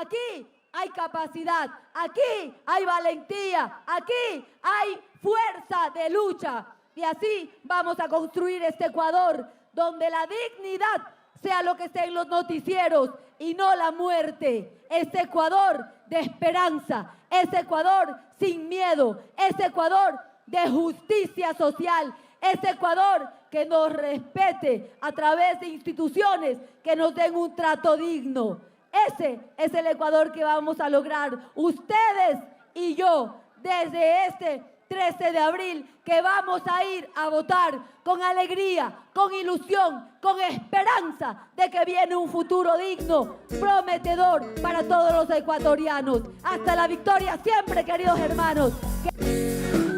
Aquí hay capacidad, aquí hay valentía, aquí hay fuerza de lucha. Y así vamos a construir este Ecuador donde la dignidad sea lo que esté en los noticieros y no la muerte. Este Ecuador de esperanza, este Ecuador sin miedo, este Ecuador de justicia social, este Ecuador que nos respete a través de instituciones que nos den un trato digno. Ese es el Ecuador que vamos a lograr ustedes y yo desde este 13 de abril, que vamos a ir a votar con alegría, con ilusión, con esperanza de que viene un futuro digno, prometedor para todos los ecuatorianos. Hasta la victoria siempre, queridos hermanos.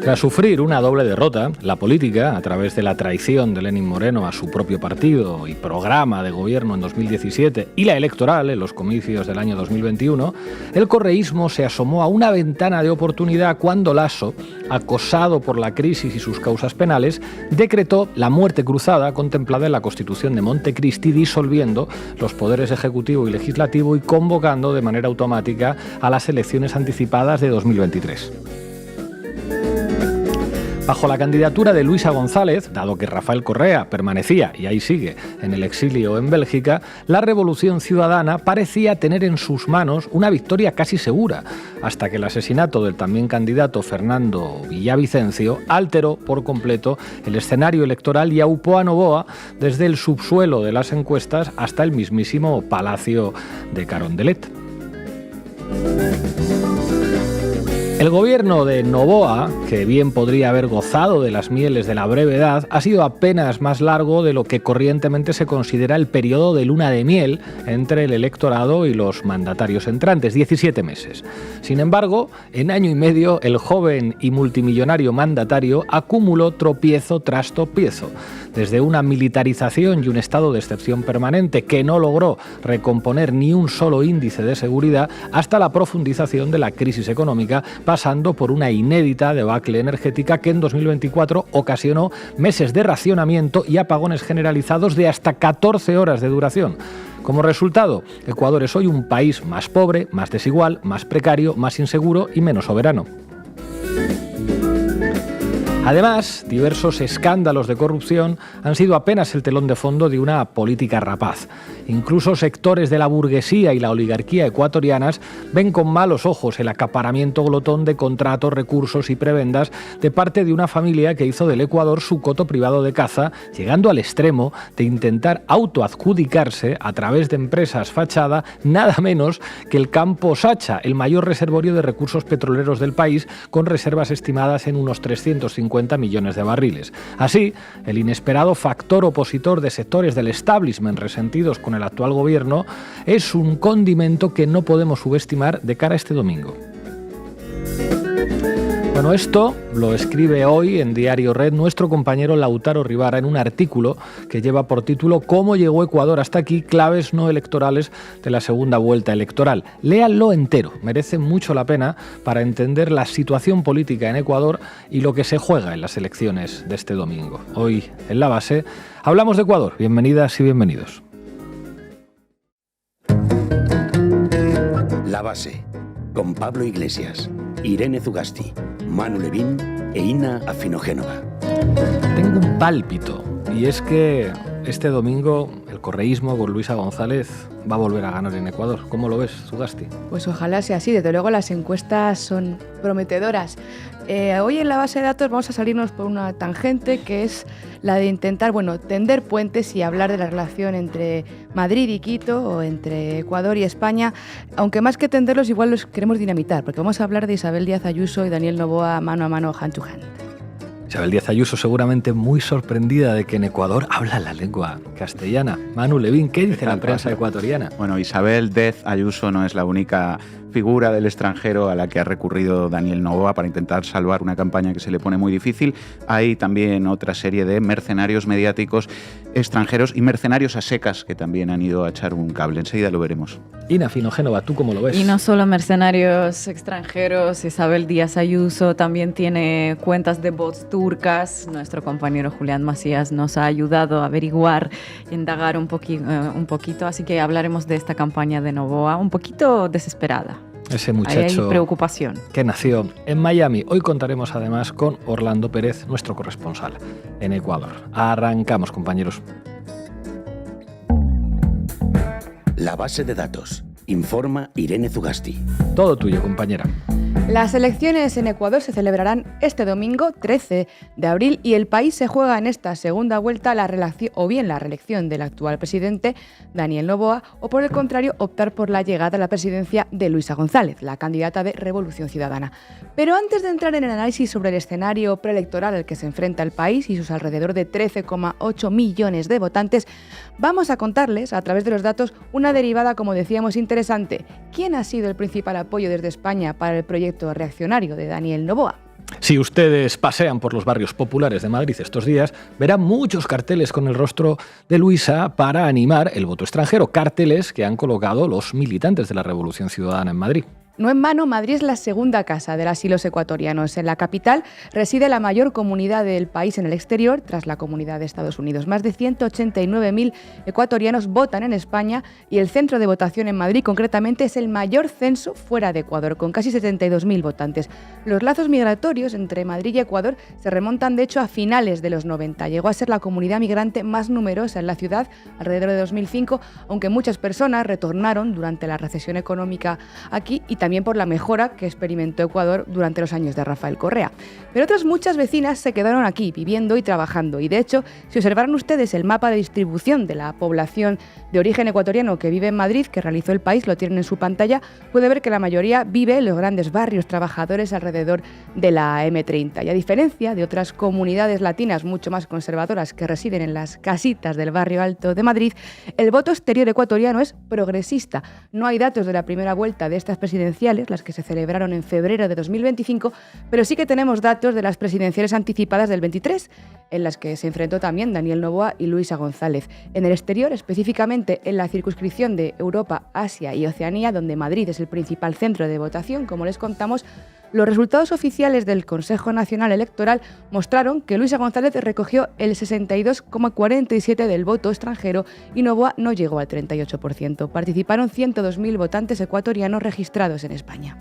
Tras sufrir una doble derrota, la política, a través de la traición de Lenín Moreno a su propio partido y programa de gobierno en 2017 y la electoral en los comicios del año 2021, el correísmo se asomó a una ventana de oportunidad cuando Lasso, acosado por la crisis y sus causas penales, decretó la muerte cruzada contemplada en la Constitución de Montecristi, disolviendo los poderes ejecutivo y legislativo y convocando de manera automática a las elecciones anticipadas de 2023. Bajo la candidatura de Luisa González, dado que Rafael Correa permanecía, y ahí sigue, en el exilio en Bélgica, la Revolución Ciudadana parecía tener en sus manos una victoria casi segura, hasta que el asesinato del también candidato Fernando Villavicencio alteró por completo el escenario electoral y aupó a Noboa desde el subsuelo de las encuestas hasta el mismísimo Palacio de Carondelet. El gobierno de Noboa, que bien podría haber gozado de las mieles de la brevedad, ha sido apenas más largo de lo que corrientemente se considera el periodo de luna de miel entre el electorado y los mandatarios entrantes, 17 meses. Sin embargo, en año y medio, el joven y multimillonario mandatario acumuló tropiezo tras tropiezo, desde una militarización y un estado de excepción permanente que no logró recomponer ni un solo índice de seguridad, hasta la profundización de la crisis económica, pasando por una inédita debacle energética que en 2024 ocasionó meses de racionamiento y apagones generalizados de hasta 14 horas de duración. Como resultado, Ecuador es hoy un país más pobre, más desigual, más precario, más inseguro y menos soberano. Además, diversos escándalos de corrupción han sido apenas el telón de fondo de una política rapaz. Incluso sectores de la burguesía y la oligarquía ecuatorianas ven con malos ojos el acaparamiento glotón de contratos, recursos y prebendas de parte de una familia que hizo del Ecuador su coto privado de caza, llegando al extremo de intentar autoadjudicarse a través de empresas fachada nada menos que el campo Sacha, el mayor reservorio de recursos petroleros del país, con reservas estimadas en unos 350 millones de barriles. Así, el inesperado factor opositor de sectores del establishment resentidos con el actual gobierno es un condimento que no podemos subestimar de cara a este domingo. Bueno, esto lo escribe hoy en Diario Red nuestro compañero Lautaro Rivara en un artículo que lleva por título «Cómo llegó Ecuador hasta aquí, claves no electorales de la segunda vuelta electoral». Léanlo entero, merece mucho la pena para entender la situación política en Ecuador y lo que se juega en las elecciones de este domingo. Hoy, en La Base, hablamos de Ecuador. Bienvenidas y bienvenidos. La Base, con Pablo Iglesias, Irene Zugasti, Manu Levín e Ina Afinogénova. Tengo un pálpito, y es que este domingo el correísmo con Luisa González va a volver a ganar en Ecuador. ¿Cómo lo ves, Zugasti? Pues ojalá sea así. Desde luego las encuestas son prometedoras. Hoy en La Base de Datos vamos a salirnos por una tangente que es la de intentar, tender puentes y hablar de la relación entre Madrid y Quito o entre Ecuador y España, aunque más que tenderlos igual los queremos dinamitar, porque vamos a hablar de Isabel Díaz Ayuso y Daniel Noboa mano a mano, hand to hand. Isabel Díaz Ayuso seguramente muy sorprendida de que en Ecuador habla la lengua castellana. Manu Levín, ¿qué dice la prensa ecuatoriana? Bueno, Isabel Díaz Ayuso no es la única figura del extranjero a la que ha recurrido Daniel Noboa para intentar salvar una campaña que se le pone muy difícil. Hay también otra serie de mercenarios mediáticos extranjeros y mercenarios a secas que también han ido a echar un cable. Enseguida lo veremos. Ina Afinogénova, ¿tú cómo lo ves? Y no solo mercenarios extranjeros, Isabel Díaz Ayuso también tiene cuentas de bots turcas. Nuestro compañero Julián Macías nos ha ayudado a averiguar, indagar un poquito, así que hablaremos de esta campaña de Noboa, un poquito desesperada. Ese muchacho hay preocupación. Que nació en Miami. Hoy contaremos además con Orlando Pérez, nuestro corresponsal en Ecuador. Arrancamos, compañeros. La base de datos. Informa Irene Zugasti. Todo tuyo, compañera. Las elecciones en Ecuador se celebrarán este domingo 13 de abril y el país se juega en esta segunda vuelta la reelección del actual presidente Daniel Noboa o por el contrario optar por la llegada a la presidencia de Luisa González, la candidata de Revolución Ciudadana. Pero antes de entrar en el análisis sobre el escenario preelectoral al que se enfrenta el país y sus alrededor de 13,8 millones de votantes, vamos a contarles a través de los datos una derivada, como decíamos, interesante. ¿Quién ha sido el principal apoyo desde España para el proyecto reaccionario de Daniel Noboa? Si ustedes pasean por los barrios populares de Madrid estos días, verán muchos carteles con el rostro de Luisa para animar el voto extranjero, carteles que han colocado los militantes de la Revolución Ciudadana en Madrid. No en vano, Madrid es la segunda casa de los asilos ecuatorianos. En la capital reside la mayor comunidad del país en el exterior, tras la comunidad de Estados Unidos. Más de 189.000 ecuatorianos votan en España y el centro de votación en Madrid, concretamente, es el mayor censo fuera de Ecuador, con casi 72.000 votantes. Los lazos migratorios entre Madrid y Ecuador se remontan, de hecho, a finales de los 90. Llegó a ser la comunidad migrante más numerosa en la ciudad alrededor de 2005, aunque muchas personas retornaron durante la recesión económica aquí y también por la mejora que experimentó Ecuador durante los años de Rafael Correa. Pero otras muchas vecinas se quedaron aquí, viviendo y trabajando. Y de hecho, si observaran ustedes el mapa de distribución de la población de origen ecuatoriano que vive en Madrid, que realizó el país, lo tienen en su pantalla, puede ver que la mayoría vive en los grandes barrios trabajadores alrededor de la M30. Y a diferencia de otras comunidades latinas mucho más conservadoras que residen en las casitas del barrio alto de Madrid, el voto exterior ecuatoriano es progresista. No hay datos de la primera vuelta de estas presidenciales, las que se celebraron en febrero de 2025, pero sí que tenemos datos de las presidenciales anticipadas del 23, en las que se enfrentó también Daniel Noboa y Luisa González. En el exterior, específicamente en la circunscripción de Europa, Asia y Oceanía, donde Madrid es el principal centro de votación, como les contamos, los resultados oficiales del Consejo Nacional Electoral mostraron que Luisa González recogió el 62,47% del voto extranjero y Noboa no llegó al 38%. Participaron 102.000 votantes ecuatorianos registrados en España.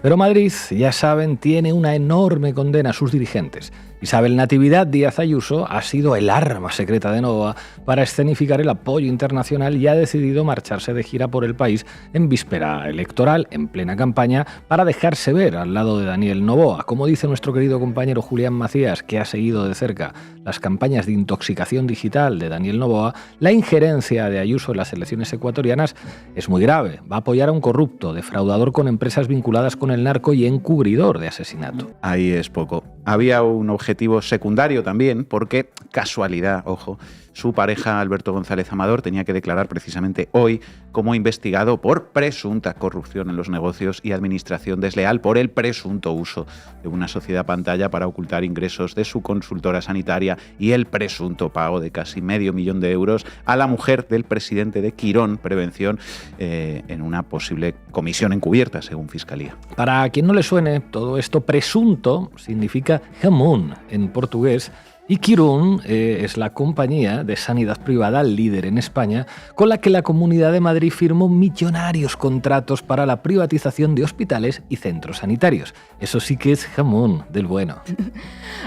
Pero Madrid, ya saben, tiene una enorme condena a sus dirigentes. Isabel Natividad Díaz Ayuso ha sido el arma secreta de Noboa para escenificar el apoyo internacional y ha decidido marcharse de gira por el país en víspera electoral, en plena campaña, para dejarse ver al lado de Daniel Noboa. Como dice nuestro querido compañero Julián Macías, que ha seguido de cerca las campañas de intoxicación digital de Daniel Noboa, la injerencia de Ayuso en las elecciones ecuatorianas es muy grave. Va a apoyar a un corrupto, defraudador con empresas vinculadas con el narco y encubridor de asesinato. Ahí es poco. Había un objetivo secundario también, porque, casualidad, ojo, su pareja Alberto González Amador tenía que declarar precisamente hoy como investigado por presunta corrupción en los negocios y administración desleal por el presunto uso de una sociedad pantalla para ocultar ingresos de su consultora sanitaria y el presunto pago de casi €500.000 a la mujer del presidente de Quirón Prevención en una posible comisión encubierta, según Fiscalía. Para quien no le suene, todo esto presunto significa jamón en portugués. Y Quirón es la compañía de sanidad privada líder en España, con la que la Comunidad de Madrid firmó millonarios contratos para la privatización de hospitales y centros sanitarios. Eso sí que es jamón del bueno.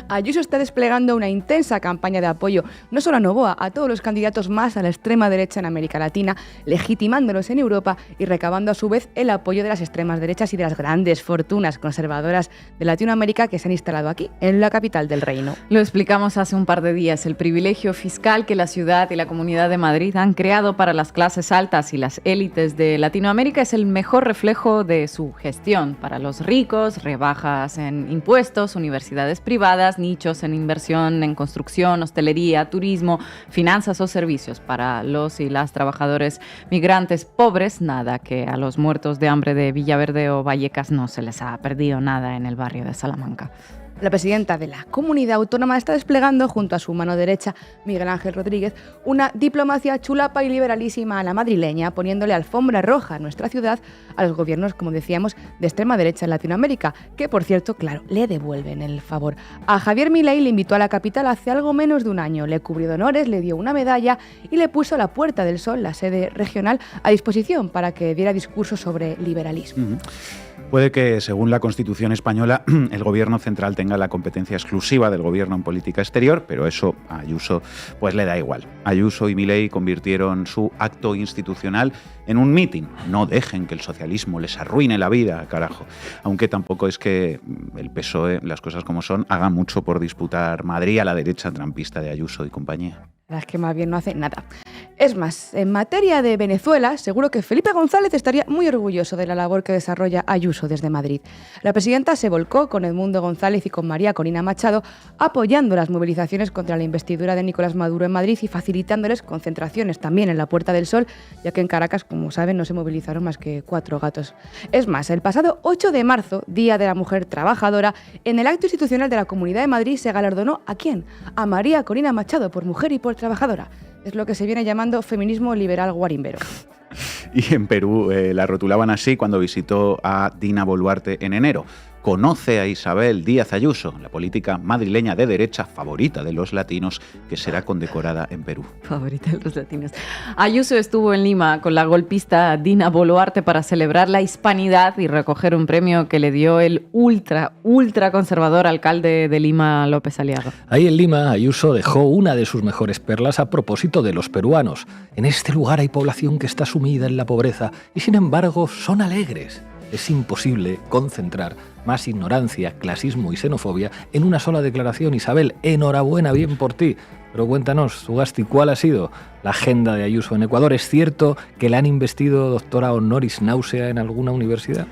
Ayuso está desplegando una intensa campaña de apoyo, no solo a Noboa, a todos los candidatos más a la extrema derecha en América Latina, legitimándolos en Europa y recabando a su vez el apoyo de las extremas derechas y de las grandes fortunas conservadoras de Latinoamérica que se han instalado aquí, en la capital del reino. Lo explicamos hace un par de días, el privilegio fiscal que la ciudad y la Comunidad de Madrid han creado para las clases altas y las élites de Latinoamérica es el mejor reflejo de su gestión. Para los ricos, rebajas en impuestos, universidades privadas, nichos en inversión en construcción, hostelería, turismo, finanzas o servicios. Para los y las trabajadores migrantes pobres, nada, que a los muertos de hambre de Villaverde o Vallecas no se les ha perdido nada en el barrio de Salamanca. La presidenta de la comunidad autónoma está desplegando, junto a su mano derecha, Miguel Ángel Rodríguez, una diplomacia chulapa y liberalísima a la madrileña, poniéndole alfombra roja a nuestra ciudad a los gobiernos, como decíamos, de extrema derecha en Latinoamérica, que, por cierto, claro, le devuelven el favor. A Javier Milei le invitó a la capital hace algo menos de un año, le cubrió de honores, le dio una medalla y le puso la Puerta del Sol, la sede regional, a disposición para que diera discursos sobre liberalismo. Puede que, según la Constitución española, el Gobierno central tenga la competencia exclusiva del Gobierno en política exterior, pero eso a Ayuso pues le da igual. Ayuso y Milei convirtieron su acto institucional en un mitin. No dejen que el socialismo les arruine la vida, carajo. Aunque tampoco es que el PSOE, las cosas como son, haga mucho por disputar Madrid a la derecha trampista de Ayuso y compañía. La verdad es que más bien no hace nada. Es más, en materia de Venezuela, seguro que Felipe González estaría muy orgulloso de la labor que desarrolla Ayuso desde Madrid. La presidenta se volcó con Edmundo González y con María Corina Machado, apoyando las movilizaciones contra la investidura de Nicolás Maduro en Madrid y facilitándoles concentraciones también en la Puerta del Sol, ya que en Caracas, como saben, no se movilizaron más que 4 gatos. Es más, el pasado 8 de marzo, Día de la Mujer Trabajadora, en el acto institucional de la Comunidad de Madrid se galardonó ¿a quién? A María Corina Machado por mujer y por trabajadora. Es lo que se viene llamando feminismo liberal guarimbero. Y en Perú la rotulaban así cuando visitó a Dina Boluarte en enero. Conoce a Isabel Díaz Ayuso, la política madrileña de derecha favorita de los latinos, que será condecorada en Perú. Favorita de los latinos. Ayuso estuvo en Lima con la golpista Dina Boluarte para celebrar la hispanidad y recoger un premio que le dio el ultra conservador alcalde de Lima, López Aliaga. Ahí en Lima, Ayuso dejó una de sus mejores perlas a propósito de los peruanos. En este lugar hay población que está sumida en la pobreza y sin embargo son alegres. Es imposible concentrar más ignorancia, clasismo y xenofobia en una sola declaración. Isabel, enhorabuena, bien por ti. Pero cuéntanos, Ugasti, ¿cuál ha sido la agenda de Ayuso en Ecuador? ¿Es cierto que la han investido doctora honoris náusea en alguna universidad?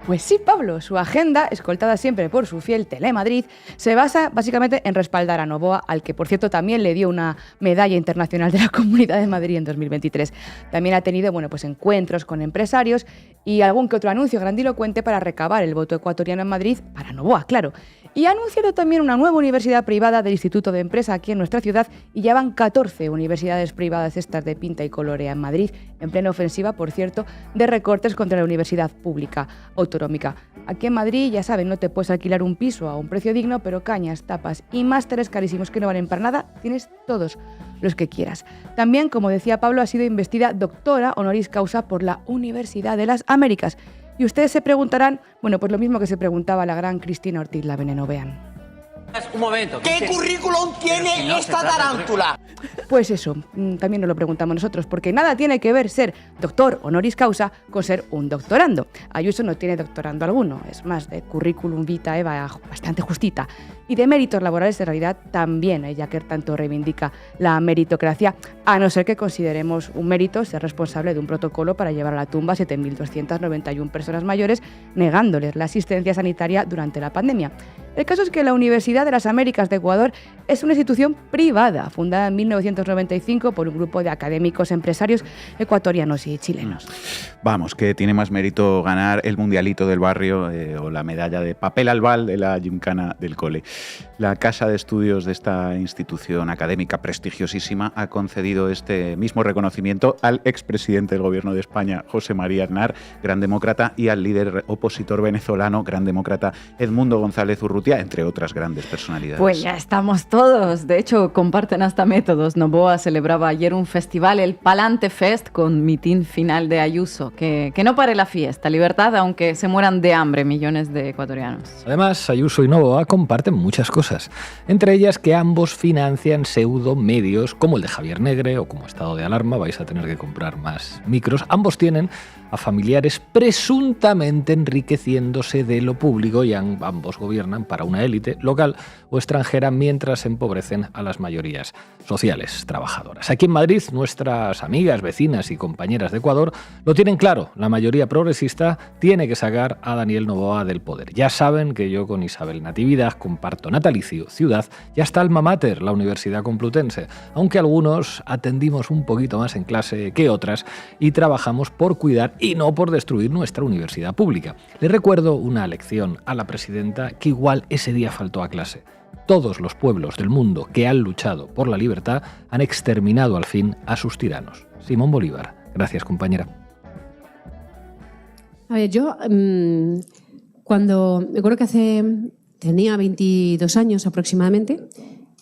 Pues sí, Pablo, su agenda, escoltada siempre por su fiel Telemadrid, se basa básicamente en respaldar a Noboa, al que por cierto también le dio una medalla internacional de la Comunidad de Madrid en 2023. También ha tenido pues encuentros con empresarios y algún que otro anuncio grandilocuente para recabar el voto ecuatoriano en Madrid para Noboa, claro. Y ha anunciado también una nueva universidad privada del Instituto de Empresa aquí en nuestra ciudad y ya van 14 universidades privadas estas de pinta y colorea en Madrid, en plena ofensiva, por cierto, de recortes contra la universidad pública autonómica. Aquí en Madrid, ya saben, no te puedes alquilar un piso a un precio digno, pero cañas, tapas y másteres carísimos que no valen para nada, tienes todos los que quieras. También, como decía Pablo, ha sido investida doctora honoris causa por la Universidad de las Américas. Y ustedes se preguntarán, pues lo mismo que se preguntaba la gran Cristina Ortiz La Veneno, vean. Un momento. ¿Qué currículum tiene esta tarántula? Pues eso, también nos lo preguntamos nosotros, porque nada tiene que ver ser doctor honoris causa con ser un doctorando. Ayuso no tiene doctorando alguno, es más, de currículum vitae bastante justita. Y de méritos laborales, en realidad, también, ya que tanto reivindica la meritocracia, a no ser que consideremos un mérito ser responsable de un protocolo para llevar a la tumba a 7.291 personas mayores, negándoles la asistencia sanitaria durante la pandemia. El caso es que la Universidad de las Américas de Ecuador es una institución privada, fundada en 1995 por un grupo de académicos empresarios ecuatorianos y chilenos. Vamos, que tiene más mérito ganar el mundialito del barrio o la medalla de papel albal de la gimcana del cole. La Casa de Estudios de esta institución académica prestigiosísima ha concedido este mismo reconocimiento al expresidente del Gobierno de España, José María Aznar, gran demócrata, y al líder opositor venezolano, gran demócrata, Edmundo González Urrutia, entre otras grandes personalidades. Pues ya estamos todos. De hecho, comparten hasta métodos. Noboa celebraba ayer un festival, el Palante Fest, con mitin final de Ayuso. Que no pare la fiesta. Libertad, aunque se mueran de hambre millones de ecuatorianos. Además, Ayuso y Noboa comparten muchas cosas. Entre ellas que ambos financian pseudo medios como el de Javier Negre o como Estado de Alarma. Vais a tener que comprar más micros. Ambos tienen a familiares presuntamente enriqueciéndose de lo público y ambos gobiernan para una élite local o extranjera mientras empobrecen a las mayorías sociales trabajadoras. Aquí en Madrid, nuestras amigas, vecinas y compañeras de Ecuador lo tienen claro. La mayoría progresista tiene que sacar a Daniel Noboa del poder. Ya saben que yo con Isabel Natividad comparto natalicio, ciudad y hasta alma mater, la Universidad Complutense, aunque algunos atendimos un poquito más en clase que otras y trabajamos por cuidar y no por destruir nuestra universidad pública. Le recuerdo una lección a la presidenta que igual Nacional ese día faltó a clase. Todos los pueblos del mundo que han luchado por la libertad han exterminado al fin a sus tiranos. Simón Bolívar. Gracias, compañera. A ver, yo cuando me acuerdo que tenía 22 años aproximadamente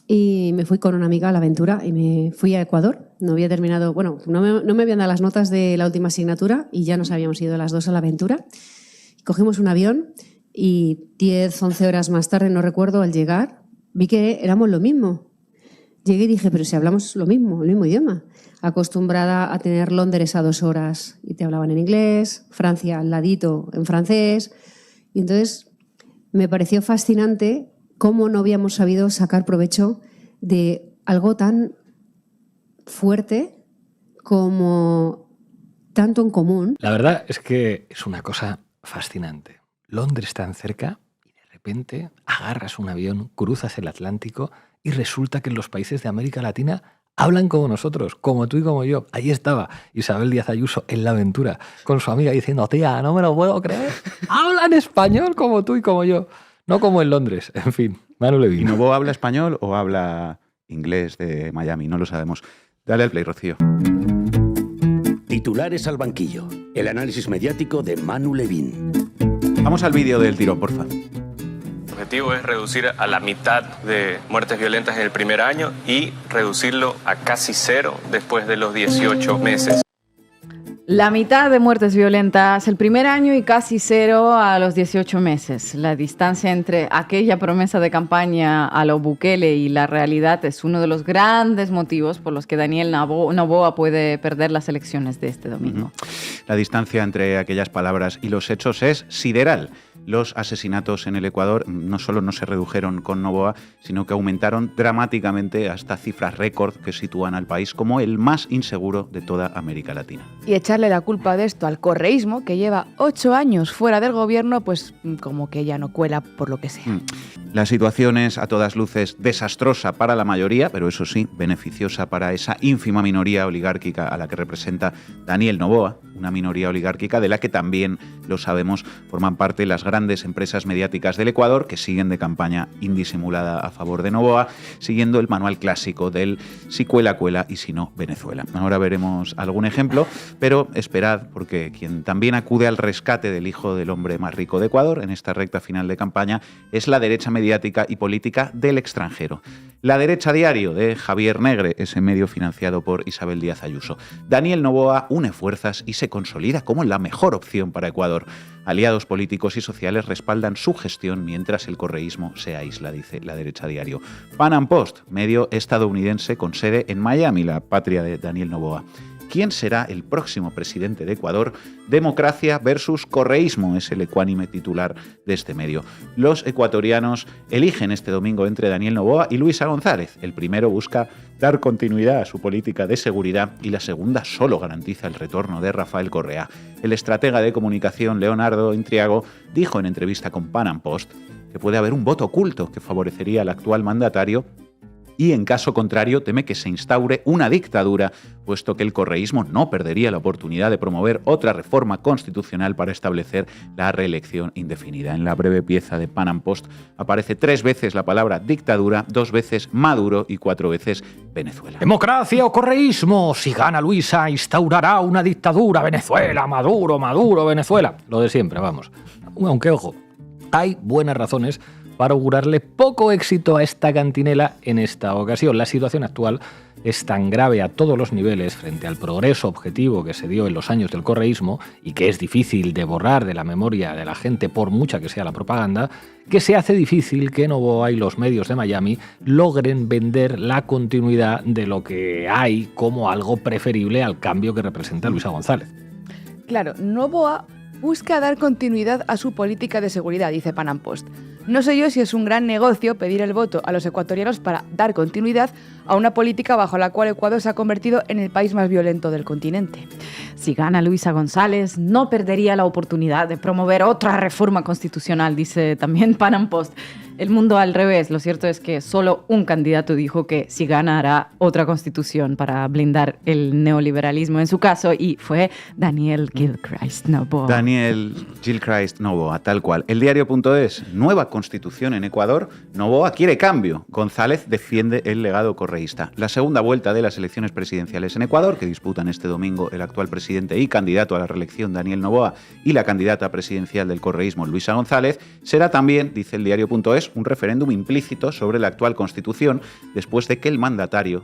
y me fui con una amiga a la aventura y me fui a Ecuador. No había terminado, bueno, no me habían dado las notas de la última asignatura y ya nos habíamos ido las dos a la aventura. Cogimos un avión y 10, 11 horas más tarde, no recuerdo, al llegar, vi que éramos lo mismo. Llegué y dije, pero si hablamos lo mismo, el mismo idioma. Acostumbrada a tener Londres a 2 horas y te hablaban en inglés, Francia al ladito en francés. Y entonces me pareció fascinante cómo no habíamos sabido sacar provecho de algo tan fuerte como tanto en común. La verdad es que es una cosa fascinante. Londres tan cerca y de repente agarras un avión, cruzas el Atlántico y resulta que en los países de América Latina hablan como nosotros, como tú y como yo. Ahí estaba Isabel Díaz Ayuso en la aventura con su amiga diciendo, tía, no me lo puedo creer. Hablan español como tú y como yo. No como en Londres. En fin, Manu Levin. ¿Y Novoa habla español o habla inglés de Miami? No lo sabemos. Dale al play, Rocío. Titulares al banquillo. El análisis mediático de Manu Levin. Vamos al vídeo del tirón, porfa. El objetivo es reducir a la mitad de muertes violentas en el primer año y reducirlo a casi 0 después de los 18 meses. La mitad de muertes violentas el primer año y casi 0 a los 18 meses. La distancia entre aquella promesa de campaña a lo Bukele y la realidad es uno de los grandes motivos por los que Daniel Noboa puede perder las elecciones de este domingo. La distancia entre aquellas palabras y los hechos es sideral. Los asesinatos en el Ecuador no solo no se redujeron con Noboa, sino que aumentaron dramáticamente hasta cifras récord que sitúan al país como el más inseguro de toda América Latina. Y echarle la culpa de esto al correísmo, que lleva 8 años fuera del gobierno, pues como que ya no cuela por lo que sea. La situación es a todas luces desastrosa para la mayoría, pero eso sí, beneficiosa para esa ínfima minoría oligárquica a la que representa Daniel Noboa, una minoría oligárquica de la que también, lo sabemos, forman parte las grandes empresas mediáticas del Ecuador que siguen de campaña indisimulada a favor de Noboa, siguiendo el manual clásico del si cuela, cuela y si no, Venezuela. Ahora veremos algún ejemplo, pero esperad, porque quien también acude al rescate del hijo del hombre más rico de Ecuador en esta recta final de campaña es la derecha mediática y política del extranjero. La Derecha Diario de Javier Negre, ese medio financiado por Isabel Díaz Ayuso. Daniel Noboa une fuerzas y se consolida como la mejor opción para Ecuador. Aliados políticos y sociales respaldan su gestión mientras el correísmo se aísla, dice La Derecha Diario. Pan Am Post, medio estadounidense con sede en Miami, la patria de Daniel Noboa. ¿Quién será el próximo presidente de Ecuador? Democracia versus correísmo es el ecuánime titular de este medio. Los ecuatorianos eligen este domingo entre Daniel Noboa y Luisa González. El primero busca dar continuidad a su política de seguridad y la segunda solo garantiza el retorno de Rafael Correa. El estratega de comunicación Leonardo Intriago dijo en entrevista con Pan Am Post que puede haber un voto oculto que favorecería al actual mandatario y en caso contrario teme que se instaure una dictadura, puesto que el correísmo no perdería la oportunidad de promover otra reforma constitucional para establecer la reelección indefinida. En la breve pieza de Pan Am Post aparece 3 veces la palabra dictadura, 2 veces Maduro y 4 veces Venezuela. ¿Democracia o correísmo? Si gana Luisa, instaurará una dictadura. Venezuela, Maduro, Maduro, Venezuela. Lo de siempre, vamos. Aunque, ojo, hay buenas razones para augurarle poco éxito a esta cantinela en esta ocasión. La situación actual es tan grave a todos los niveles frente al progreso objetivo que se dio en los años del correísmo y que es difícil de borrar de la memoria de la gente por mucha que sea la propaganda, que se hace difícil que Noboa y los medios de Miami logren vender la continuidad de lo que hay como algo preferible al cambio que representa Luisa González. Claro, Noboa busca dar continuidad a su política de seguridad, dice Pan Am Post. No sé yo si es un gran negocio pedir el voto a los ecuatorianos para dar continuidad a una política bajo la cual Ecuador se ha convertido en el país más violento del continente. Si gana Luisa González, no perdería la oportunidad de promover otra reforma constitucional, dice también Pan Am Post. el mundo al revés. Lo cierto es que solo un candidato dijo que si gana hará otra constitución para blindar el neoliberalismo en su caso, y fue Daniel Gilchrist Noboa. Daniel Gilchrist Noboa, tal cual. El diario.es, nueva constitución en Ecuador. Noboa quiere cambio. González defiende el legado correísta. La segunda vuelta de las elecciones presidenciales en Ecuador, que disputan este domingo el actual presidente y candidato a la reelección Daniel Noboa y la candidata presidencial del correísmo Luisa González, será también, dice el diario.es, un referéndum implícito sobre la actual constitución, después de que el mandatario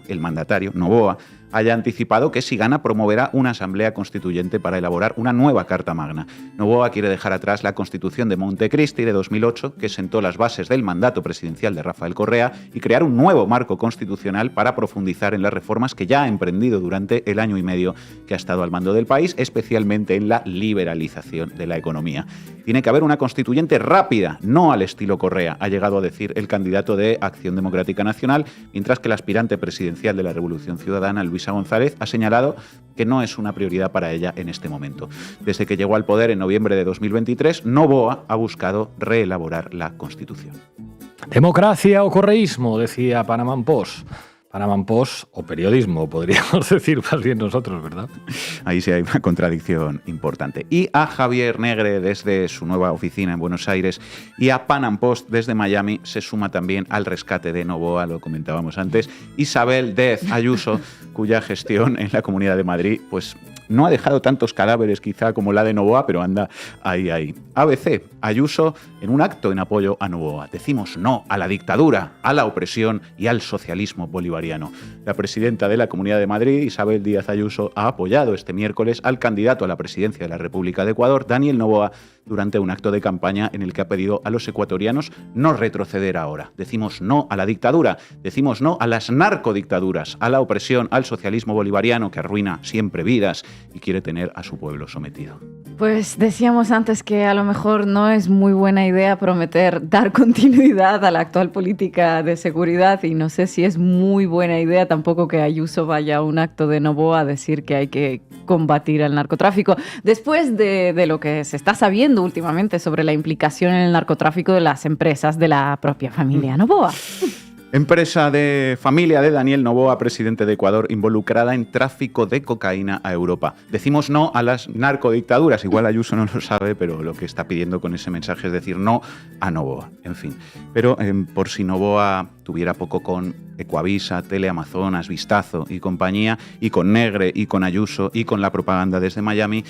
Noboa haya anticipado que si gana promoverá una asamblea constituyente para elaborar una nueva Carta Magna. Noboa quiere dejar atrás la Constitución de Montecristi de 2008, que sentó las bases del mandato presidencial de Rafael Correa, y crear un nuevo marco constitucional para profundizar en las reformas que ya ha emprendido durante el año y medio que ha estado al mando del país, especialmente en la liberalización de la economía. Tiene que haber una constituyente rápida, no al estilo Correa, ha llegado a decir el candidato de Acción Democrática Nacional, mientras que el aspirante presidencial de la Revolución Ciudadana, Luisa González, ha señalado que no es una prioridad para ella en este momento. Desde que llegó al poder en noviembre de 2023, Noboa ha buscado reelaborar la Constitución. Democracia o correísmo, decía Panama Post. Panama Post o periodismo, podríamos decir más bien nosotros, ¿verdad? Ahí sí hay una contradicción importante. Y a Javier Negre desde su nueva oficina en Buenos Aires y a Panama Post desde Miami se suma también al rescate de Noboa, lo comentábamos antes, Isabel Díaz Ayuso, cuya gestión en la Comunidad de Madrid pues no ha dejado tantos cadáveres quizá como la de Noboa, pero anda ahí. ABC, Ayuso en un acto en apoyo a Noboa. Decimos no a la dictadura, a la opresión y al socialismo bolivariano. La presidenta de la Comunidad de Madrid, Isabel Díaz Ayuso, ha apoyado este miércoles al candidato a la presidencia de la República de Ecuador, Daniel Noboa, durante un acto de campaña en el que ha pedido a los ecuatorianos no retroceder ahora. Decimos no a la dictadura, decimos no a las narcodictaduras, a la opresión, al socialismo bolivariano que arruina siempre vidas y quiere tener a su pueblo sometido. Pues decíamos antes que a lo mejor no es muy buena idea prometer dar continuidad a la actual política de seguridad, y no sé si es muy buena idea tampoco que Ayuso vaya a un acto de Noboa a decir que hay que combatir al narcotráfico. Después de lo que se está sabiendo últimamente sobre la implicación en el narcotráfico de las empresas de la propia familia Noboa. Empresa de familia de Daniel Noboa, presidente de Ecuador, involucrada en tráfico de cocaína a Europa. Decimos no a las narcodictaduras. Igual Ayuso no lo sabe, pero lo que está pidiendo con ese mensaje es decir no a Noboa. En fin. Pero por si Noboa tuviera poco con Ecuavisa, Teleamazonas, Vistazo y compañía, y con Negre, y con Ayuso, y con la propaganda desde Miami,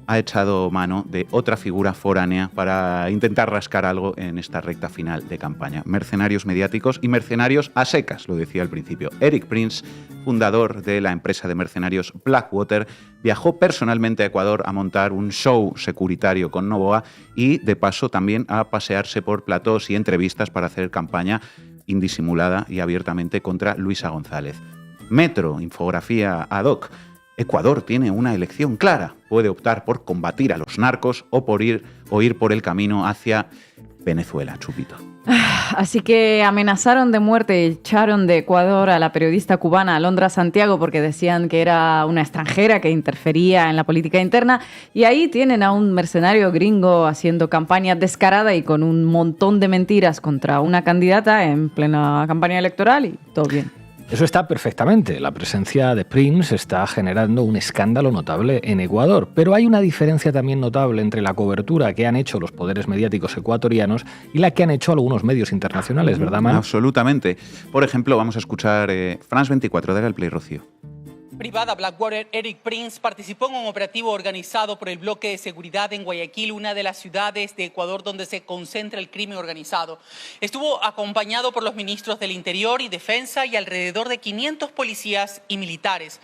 ha echado mano de otra figura foránea para intentar rascar algo en esta recta final de campaña. Mercenarios mediáticos y mercenarios a secas, lo decía al principio. Eric Prince, fundador de la empresa de mercenarios Blackwater, viajó personalmente a Ecuador a montar un show securitario con Noboa y, de paso, también a pasearse por platós y entrevistas para hacer campaña indisimulada y abiertamente contra Luisa González. Metro, infografía ad hoc. Ecuador tiene una elección clara. Puede optar por combatir a los narcos o ir por el camino hacia Venezuela, Chupito. Así que amenazaron de muerte y echaron de Ecuador a la periodista cubana Alondra Santiago porque decían que era una extranjera que interfería en la política interna, y ahí tienen a un mercenario gringo haciendo campaña descarada y con un montón de mentiras contra una candidata en plena campaña electoral, y todo bien. Eso está perfectamente. La presencia de Prince está generando un escándalo notable en Ecuador, pero hay una diferencia también notable entre la cobertura que han hecho los poderes mediáticos ecuatorianos y la que han hecho algunos medios internacionales, ¿verdad, Manu? Absolutamente. Por ejemplo, vamos a escuchar France 24, dale al play, Rocío. Privada Blackwater, Eric Prince participó en un operativo organizado por el bloque de seguridad en Guayaquil, una de las ciudades de Ecuador donde se concentra el crimen organizado. Estuvo acompañado por los ministros del Interior y Defensa y alrededor de 500 policías y militares.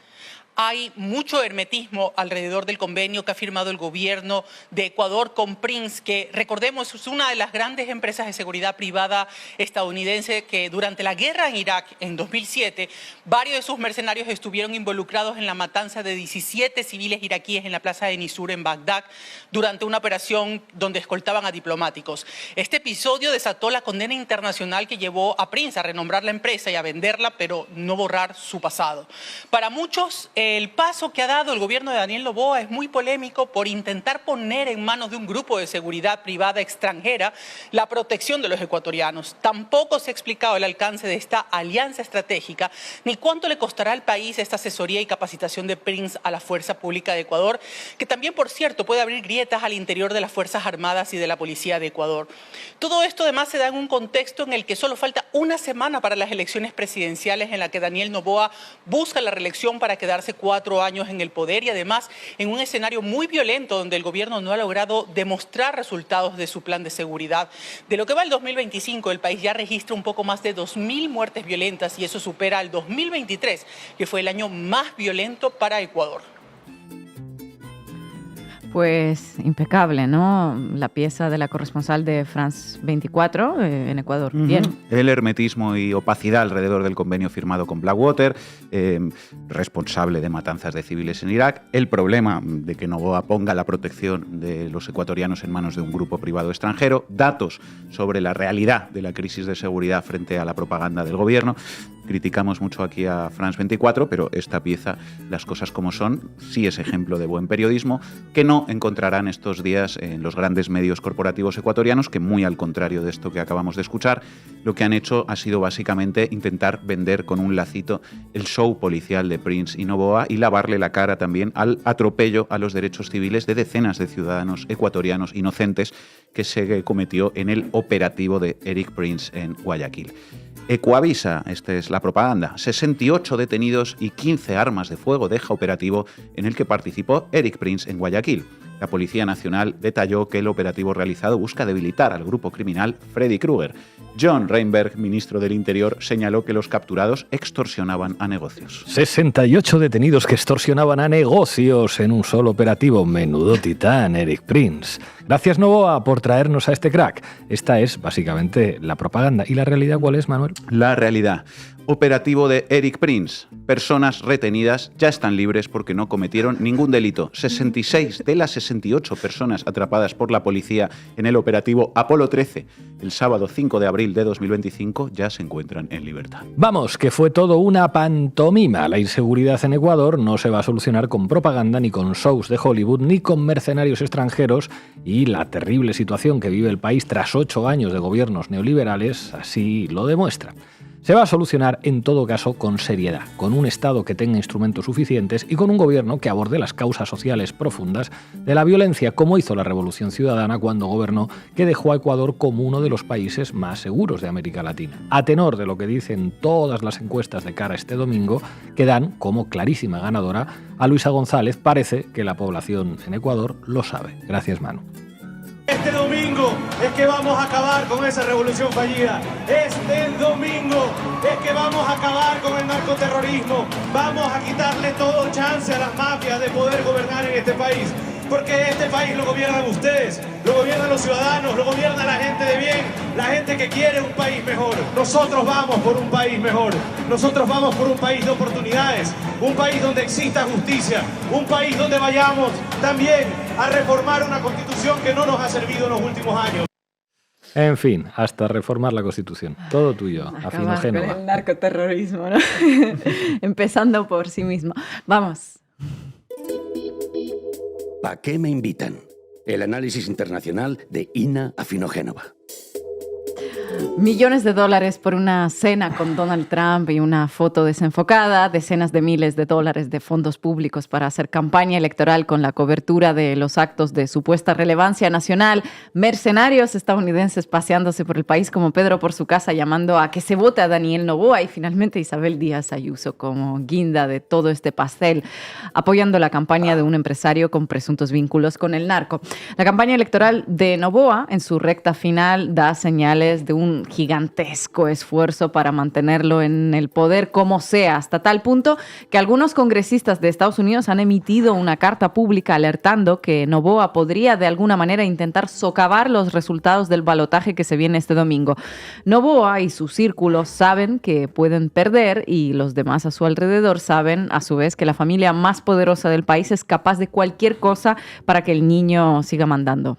Hay mucho hermetismo alrededor del convenio que ha firmado el gobierno de Ecuador con Prince, que, recordemos, es una de las grandes empresas de seguridad privada estadounidense que durante la guerra en Irak en 2007, varios de sus mercenarios estuvieron involucrados en la matanza de 17 civiles iraquíes en la plaza de Nisur en Bagdad durante una operación donde escoltaban a diplomáticos. Este episodio desató la condena internacional que llevó a Prince a renombrar la empresa y a venderla, pero no borrar su pasado. Para muchos, El paso que ha dado el gobierno de Daniel Noboa es muy polémico por intentar poner en manos de un grupo de seguridad privada extranjera la protección de los ecuatorianos. Tampoco se ha explicado el alcance de esta alianza estratégica ni cuánto le costará al país esta asesoría y capacitación de Prince a la Fuerza Pública de Ecuador, que también, por cierto, puede abrir grietas al interior de las Fuerzas Armadas y de la Policía de Ecuador. Todo esto además se da en un contexto en el que solo falta una semana para las elecciones presidenciales, en la que Daniel Noboa busca la reelección para quedarse 4 años en el poder, y además en un escenario muy violento donde el gobierno no ha logrado demostrar resultados de su plan de seguridad. De lo que va el 2025, el país ya registra un poco más de 2.000 muertes violentas, y eso supera al 2023, que fue el año más violento para Ecuador. Pues impecable, ¿no? La pieza de la corresponsal de France 24 en Ecuador. Bien. El hermetismo y opacidad alrededor del convenio firmado con Blackwater, responsable de matanzas de civiles en Irak, el problema de que Noboa ponga la protección de los ecuatorianos en manos de un grupo privado extranjero, datos sobre la realidad de la crisis de seguridad frente a la propaganda del gobierno. Criticamos mucho aquí a France 24, pero esta pieza, las cosas como son, sí es ejemplo de buen periodismo, que no encontrarán estos días en los grandes medios corporativos ecuatorianos, que muy al contrario de esto que acabamos de escuchar, lo que han hecho ha sido básicamente intentar vender con un lacito el show policial de Prince y Noboa y lavarle la cara también al atropello a los derechos civiles de decenas de ciudadanos ecuatorianos inocentes que se cometió en el operativo de Eric Prince en Guayaquil. Ecuavisa, esta es la propaganda, 68 detenidos y 15 armas de fuego deja operativo en el que participó Eric Prince en Guayaquil. La Policía Nacional detalló que el operativo realizado busca debilitar al grupo criminal Freddy Krueger. John Reinberg, ministro del Interior, señaló que los capturados extorsionaban a negocios. 68 detenidos que extorsionaban a negocios en un solo operativo. Menudo titán, Eric Prince. Gracias, Noboa, por traernos a este crack. Esta es básicamente la propaganda. ¿Y la realidad cuál es, Manuel? La realidad. Operativo de Eric Prince. Personas retenidas ya están libres porque no cometieron ningún delito. 66 de las 68 personas atrapadas por la policía en el operativo Apolo 13 el sábado 5 de abril de 2025 ya se encuentran en libertad. Vamos, que fue todo una pantomima. La inseguridad en Ecuador no se va a solucionar con propaganda, ni con shows de Hollywood, ni con mercenarios extranjeros, y la terrible situación que vive el país tras 8 años de gobiernos neoliberales así lo demuestra. Se va a solucionar, en todo caso, con seriedad, con un Estado que tenga instrumentos suficientes y con un gobierno que aborde las causas sociales profundas de la violencia, como hizo la Revolución Ciudadana cuando gobernó, que dejó a Ecuador como uno de los países más seguros de América Latina. A tenor de lo que dicen todas las encuestas de cara a este domingo, que dan como clarísima ganadora a Luisa González, parece que la población en Ecuador lo sabe. Gracias, Manu. Este domingo es que vamos a acabar con esa revolución fallida. Este domingo es que vamos a acabar con el narcoterrorismo. Vamos a quitarle todo chance a las mafias de poder gobernar en este país. Porque este país lo gobiernan ustedes, lo gobiernan los ciudadanos, lo gobierna la gente de bien, la gente que quiere un país mejor. Nosotros vamos por un país mejor, nosotros vamos por un país de oportunidades, un país donde exista justicia, un país donde vayamos también a reformar una constitución que no nos ha servido en los últimos años. En fin, hasta reformar la Constitución. Todo tuyo, Acabar Afino con el narcoterrorismo, ¿no? Empezando por sí mismo. Vamos. ¿A qué me invitan? El análisis internacional de Ina Afinogénova. Millones de dólares por una cena con Donald Trump y una foto desenfocada, decenas de miles de dólares de fondos públicos para hacer campaña electoral con la cobertura de los actos de supuesta relevancia nacional, mercenarios estadounidenses paseándose por el país como Pedro por su casa llamando a que se vote a Daniel Noboa y finalmente Isabel Díaz Ayuso como guinda de todo este pastel, apoyando la campaña de un empresario con presuntos vínculos con el narco. La campaña electoral de Noboa en su recta final da señales de un gigantesco esfuerzo para mantenerlo en el poder como sea, hasta tal punto que algunos congresistas de Estados Unidos han emitido una carta pública alertando que Noboa podría de alguna manera intentar socavar los resultados del balotaje que se viene este domingo. Noboa y su círculo saben que pueden perder y los demás a su alrededor saben a su vez que la familia más poderosa del país es capaz de cualquier cosa para que el niño siga mandando.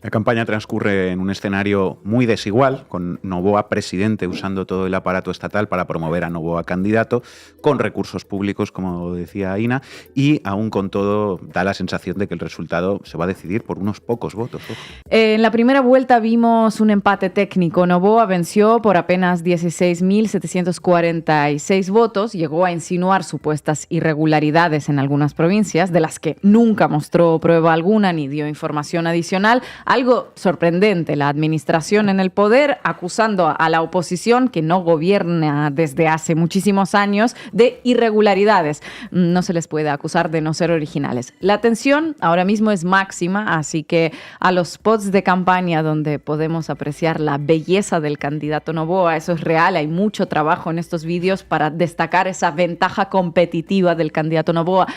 La campaña transcurre en un escenario muy desigual, con Noboa presidente usando todo el aparato estatal para promover a Noboa candidato, con recursos públicos, como decía Ina, y aún con todo da la sensación de que el resultado se va a decidir por unos pocos votos. Ojo. En la primera vuelta vimos un empate técnico. Noboa venció por apenas 16.746 votos, llegó a insinuar supuestas irregularidades en algunas provincias, de las que nunca mostró prueba alguna ni dio información adicional. Algo sorprendente, la administración en el poder acusando a la oposición, que no gobierna desde hace muchísimos años, de irregularidades. No se les puede acusar de no ser originales. La tensión ahora mismo es máxima, así que a los spots de campaña donde podemos apreciar la belleza del candidato Noboa, eso es real, hay mucho trabajo en estos vídeos para destacar esa ventaja competitiva del candidato Noboa.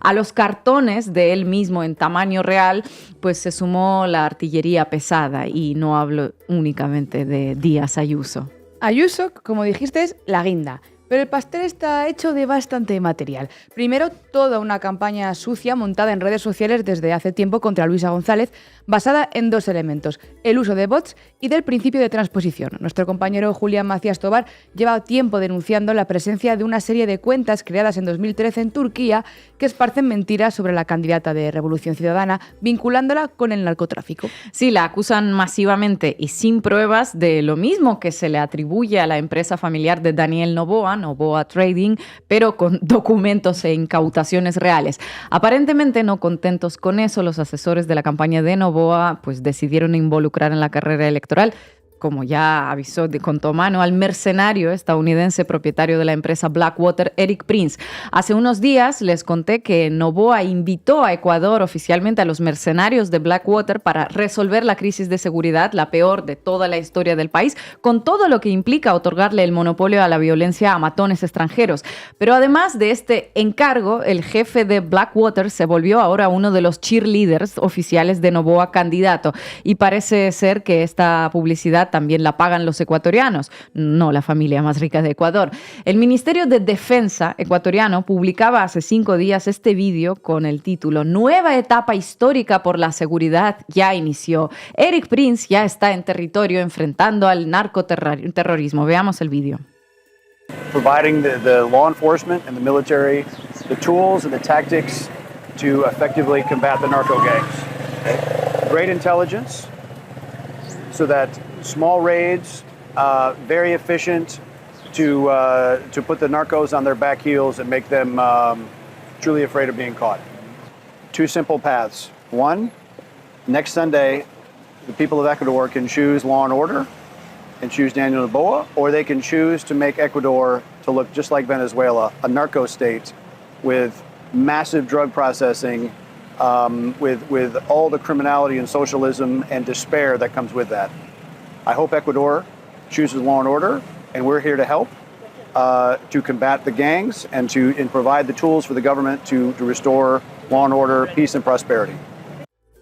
A los cartones de él mismo en tamaño real, pues se sumó la artillería pesada, y no hablo únicamente de Díaz Ayuso. Ayuso, como dijiste, es la guinda. Pero el pastel está hecho de bastante material. Primero, toda una campaña sucia montada en redes sociales desde hace tiempo contra Luisa González, basada en dos elementos: el uso de bots y del principio de transposición. Nuestro compañero Julián Macías Tobar lleva tiempo denunciando la presencia de una serie de cuentas creadas en 2013 en Turquía que esparcen mentiras sobre la candidata de Revolución Ciudadana, vinculándola con el narcotráfico. Sí, la acusan masivamente y sin pruebas de lo mismo que se le atribuye a la empresa familiar de Daniel Noboa, Noboa Trading, pero con documentos e incautaciones reales. Aparentemente, no contentos con eso, los asesores de la campaña de Noboa pues decidieron involucrar en la carrera electoral, como ya avisó de contomano, al mercenario estadounidense propietario de la empresa Blackwater, Eric Prince. Hace unos días les conté que Noboa invitó a Ecuador oficialmente a los mercenarios de Blackwater para resolver la crisis de seguridad, la peor de toda la historia del país, con todo lo que implica otorgarle el monopolio a la violencia a matones extranjeros. Pero además de este encargo, el jefe de Blackwater se volvió ahora uno de los cheerleaders oficiales de Noboa candidato, y parece ser que esta publicidad también la pagan los ecuatorianos, no la familia más rica de Ecuador. El Ministerio de Defensa ecuatoriano publicaba hace 5 días este vídeo con el título "Nueva etapa histórica por la seguridad ya inició. Eric Prince ya está en territorio enfrentando al narcoterrorismo". Veamos el vídeo. Providing the law enforcement and the military the tools and the tactics to effectively combat the narco gangs. Great intelligence so that small raids, very efficient to put the narcos on their back heels and make them truly afraid of being caught. 2 simple paths. 1, next Sunday, the people of Ecuador can choose law and order and choose Daniel Noboa, or they can choose to make Ecuador to look just like Venezuela, a narco state with massive drug processing, with all the criminality and socialism and despair that comes with that. I hope Ecuador chooses law and order, and we're here to help to combat the gangs and provide the tools for the government to restore law and order, peace and prosperity.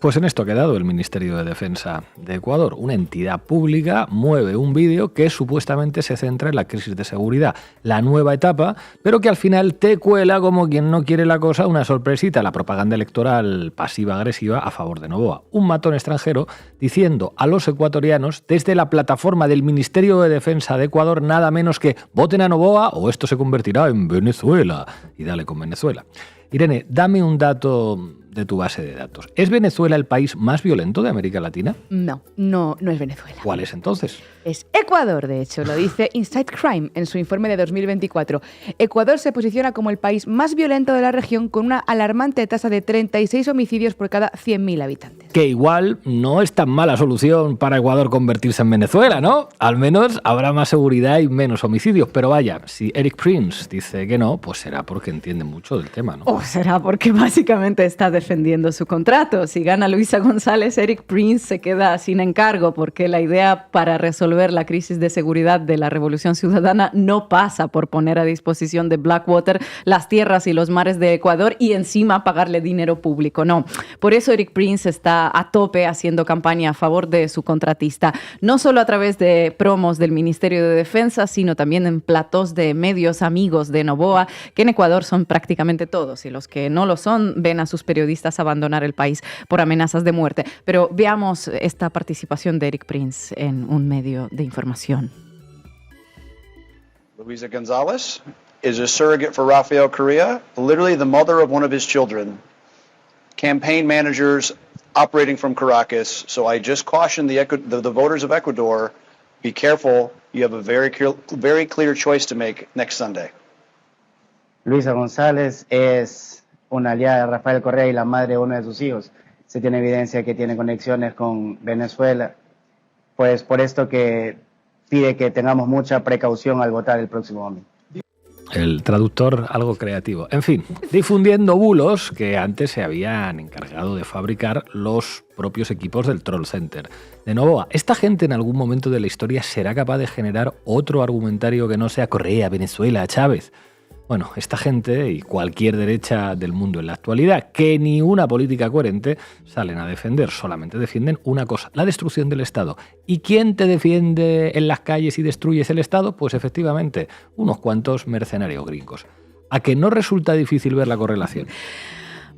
Pues en esto ha quedado el Ministerio de Defensa de Ecuador. Una entidad pública mueve un vídeo que supuestamente se centra en la crisis de seguridad, la nueva etapa, pero que al final te cuela, como quien no quiere la cosa, una sorpresita, la propaganda electoral pasiva-agresiva a favor de Noboa. Un matón extranjero diciendo a los ecuatorianos desde la plataforma del Ministerio de Defensa de Ecuador nada menos que voten a Noboa o esto se convertirá en Venezuela. Y dale con Venezuela. Irene, dame un dato de tu base de datos. ¿Es Venezuela el país más violento de América Latina? No es Venezuela. ¿Cuál es entonces? Es Ecuador, de hecho, lo dice Inside Crime en su informe de 2024. Ecuador se posiciona como el país más violento de la región, con una alarmante tasa de 36 homicidios por cada 100.000 habitantes. Que igual no es tan mala solución para Ecuador convertirse en Venezuela, ¿no? Al menos habrá más seguridad y menos homicidios. Pero vaya, si Eric Prince dice que no, pues será porque entiende mucho del tema, ¿no? O será porque básicamente está defendiendo su contrato. Si gana Luisa González, Eric Prince se queda sin encargo, porque la idea para resolver la crisis de seguridad de la Revolución Ciudadana no pasa por poner a disposición de Blackwater las tierras y los mares de Ecuador y encima pagarle dinero público. No. Por eso Eric Prince está a tope haciendo campaña a favor de su contratista, no solo a través de promos del Ministerio de Defensa, sino también en platós de medios amigos de Noboa, que en Ecuador son prácticamente todos, y los que no lo son ven a sus periodistas periodistas a abandonar el país por amenazas de muerte. Pero veamos esta participación de Eric Prince en un medio de información. Luisa Gonzalez is a surrogate for Rafael Correa, literally the mother of one of his children. Campaign managers operating from Caracas. So I just caution the voters of Ecuador, be careful. You have a very clear choice to make next Sunday. Luisa González es una aliada de Rafael Correa y la madre de uno de sus hijos. Se tiene evidencia que tiene conexiones con Venezuela. Pues por esto que pide que tengamos mucha precaución al votar el próximo domingo. El traductor algo creativo. En fin, difundiendo bulos que antes se habían encargado de fabricar los propios equipos del Troll Center de Noboa. ¿Esta gente en algún momento de la historia será capaz de generar otro argumentario que no sea Correa, Venezuela, Chávez? Bueno, esta gente y cualquier derecha del mundo en la actualidad, que ni una política coherente salen a defender, solamente defienden una cosa, la destrucción del Estado. ¿Y quién te defiende en las calles y destruyes el Estado? Pues efectivamente, unos cuantos mercenarios gringos. ¿A que no resulta difícil ver la correlación?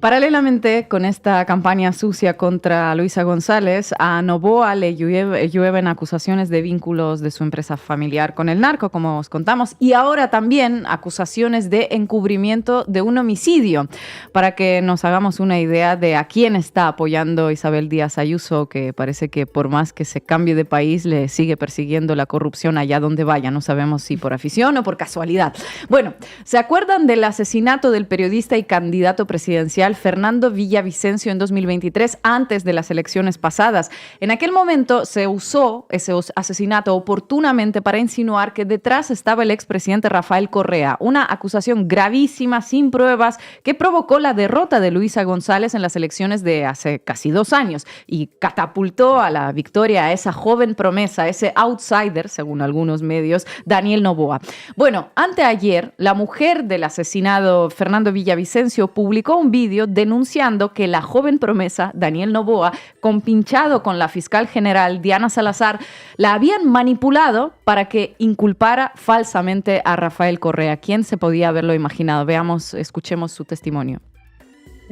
Paralelamente con esta campaña sucia contra Luisa González, a Noboa le llueven acusaciones de vínculos de su empresa familiar con el narco, como os contamos, y ahora también acusaciones de encubrimiento de un homicidio. Para que nos hagamos una idea de a quién está apoyando Isabel Díaz Ayuso, que parece que por más que se cambie de país, le sigue persiguiendo la corrupción allá donde vaya. No sabemos si por afición o por casualidad. Bueno, ¿se acuerdan del asesinato del periodista y candidato presidencial Fernando Villavicencio en 2023, antes de las elecciones pasadas? En aquel momento se usó ese asesinato oportunamente para insinuar que detrás estaba el expresidente Rafael Correa, una acusación gravísima, sin pruebas, que provocó la derrota de Luisa González en las elecciones de hace casi 2 años y catapultó a la victoria a esa joven promesa, ese outsider, según algunos medios, Daniel Noboa. Bueno, anteayer, la mujer del asesinado Fernando Villavicencio publicó un vídeo denunciando que la joven promesa, Daniel Noboa, compinchado con la fiscal general Diana Salazar, la habían manipulado para que inculpara falsamente a Rafael Correa. ¿Quién se podía haberlo imaginado? Veamos, escuchemos su testimonio.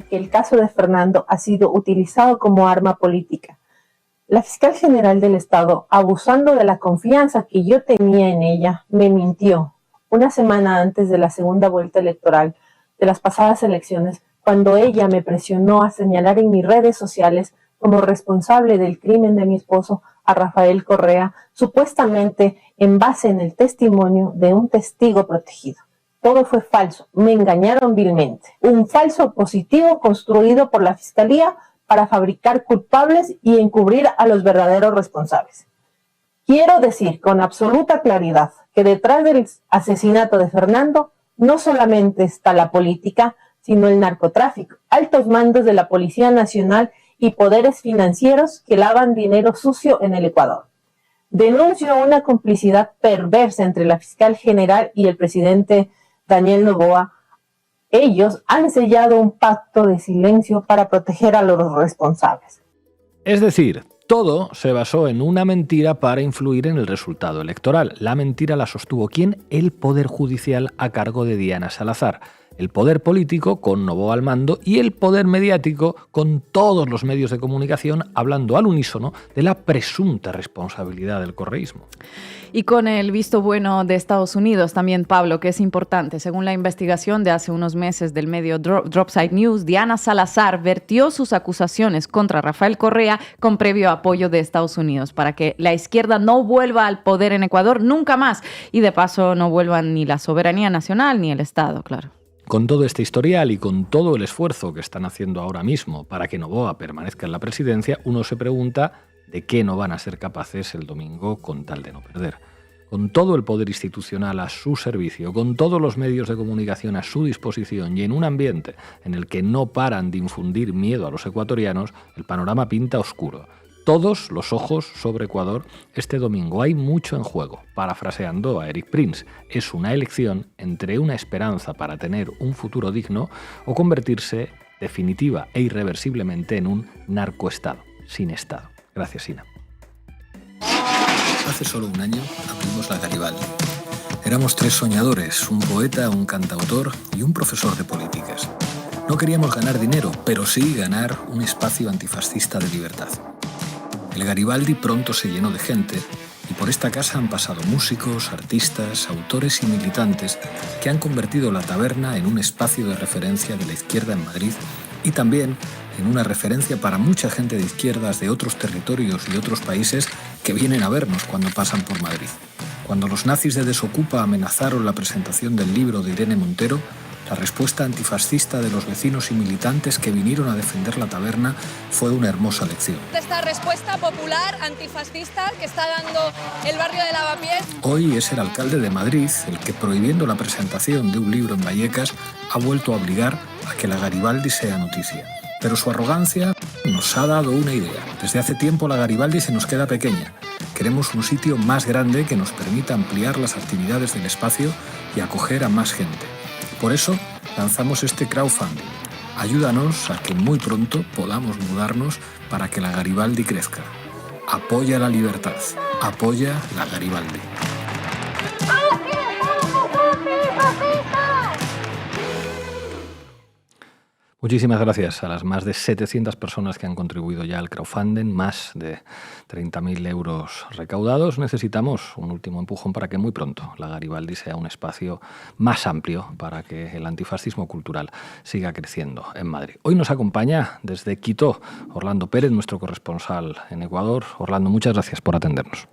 Que el caso de Fernando ha sido utilizado como arma política. La fiscal general del Estado, abusando de la confianza que yo tenía en ella, me mintió una semana antes de la segunda vuelta electoral de las pasadas elecciones, cuando ella me presionó a señalar en mis redes sociales como responsable del crimen de mi esposo, a Rafael Correa, supuestamente en base en el testimonio de un testigo protegido. Todo fue falso, me engañaron vilmente. Un falso positivo construido por la Fiscalía para fabricar culpables y encubrir a los verdaderos responsables. Quiero decir con absoluta claridad que detrás del asesinato de Fernando no solamente está la política, sino el narcotráfico, altos mandos de la Policía Nacional y poderes financieros que lavan dinero sucio en el Ecuador. Denuncio una complicidad perversa entre la fiscal general y el presidente Daniel Noboa. Ellos han sellado un pacto de silencio para proteger a los responsables. Es decir, todo se basó en una mentira para influir en el resultado electoral. La mentira la sostuvo ¿quién? El Poder Judicial a cargo de Diana Salazar. El poder político con Noboa al mando y el poder mediático con todos los medios de comunicación hablando al unísono de la presunta responsabilidad del correísmo. Y con el visto bueno de Estados Unidos también, Pablo, que es importante. Según la investigación de hace unos meses del medio Dropside News, Diana Salazar vertió sus acusaciones contra Rafael Correa con previo apoyo de Estados Unidos para que la izquierda no vuelva al poder en Ecuador nunca más y de paso no vuelvan ni la soberanía nacional ni el Estado, claro. Con todo este historial y con todo el esfuerzo que están haciendo ahora mismo para que Noboa permanezca en la presidencia, uno se pregunta de qué no van a ser capaces el domingo con tal de no perder. Con todo el poder institucional a su servicio, con todos los medios de comunicación a su disposición y en un ambiente en el que no paran de infundir miedo a los ecuatorianos, el panorama pinta oscuro. Todos los ojos sobre Ecuador este domingo. Hay mucho en juego. Parafraseando a Eric Prince, es una elección entre una esperanza para tener un futuro digno o convertirse definitiva e irreversiblemente en un narcoestado, sin Estado. Gracias, Ina. Hace solo un año abrimos la Garibaldi. Éramos 3 soñadores, un poeta, un cantautor y un profesor de políticas. No queríamos ganar dinero, pero sí ganar un espacio antifascista de libertad. El Garibaldi pronto se llenó de gente y por esta casa han pasado músicos, artistas, autores y militantes que han convertido la taberna en un espacio de referencia de la izquierda en Madrid y también en una referencia para mucha gente de izquierdas de otros territorios y otros países que vienen a vernos cuando pasan por Madrid. Cuando los nazis de Desokupa amenazaron la presentación del libro de Irene Montero, la respuesta antifascista de los vecinos y militantes que vinieron a defender la taberna fue una hermosa lección. Esta respuesta popular antifascista que está dando el barrio de Lavapiés. Hoy es el alcalde de Madrid el que, prohibiendo la presentación de un libro en Vallecas, ha vuelto a obligar a que la Garibaldi sea noticia. Pero su arrogancia nos ha dado una idea. Desde hace tiempo la Garibaldi se nos queda pequeña. Queremos un sitio más grande que nos permita ampliar las actividades del espacio y acoger a más gente. Por eso lanzamos este crowdfunding. Ayúdanos a que muy pronto podamos mudarnos para que la Garibaldi crezca. Apoya la libertad. Apoya la Garibaldi. Muchísimas gracias a las más de 700 personas que han contribuido ya al crowdfunding, más de 30.000 euros recaudados. Necesitamos un último empujón para que muy pronto la Garibaldi sea un espacio más amplio para que el antifascismo cultural siga creciendo en Madrid. Hoy nos acompaña desde Quito Orlando Pérez, nuestro corresponsal en Ecuador. Orlando, muchas gracias por atendernos.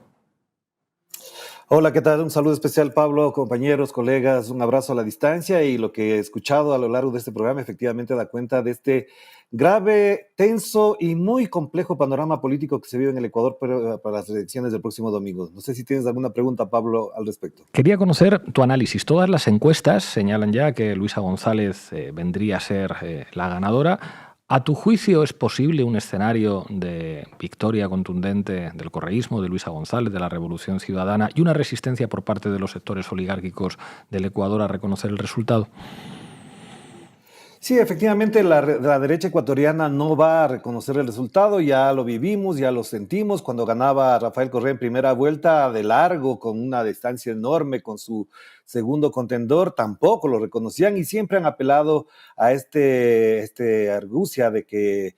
Hola, ¿qué tal? Un saludo especial, Pablo, compañeros, colegas, un abrazo a la distancia, y lo que he escuchado a lo largo de este programa efectivamente da cuenta de este grave, tenso y muy complejo panorama político que se vive en el Ecuador para las elecciones del próximo domingo. No sé si tienes alguna pregunta, Pablo, al respecto. Quería conocer tu análisis. Todas las encuestas señalan ya que Luisa González vendría a ser la ganadora. ¿A tu juicio es posible un escenario de victoria contundente del correísmo, de Luisa González, de la Revolución Ciudadana y una resistencia por parte de los sectores oligárquicos del Ecuador a reconocer el resultado? Sí, efectivamente, la derecha ecuatoriana no va a reconocer el resultado. Ya lo vivimos, ya lo sentimos cuando ganaba Rafael Correa en primera vuelta de largo, con una distancia enorme con su segundo contendor. Tampoco lo reconocían y siempre han apelado a este argucia de que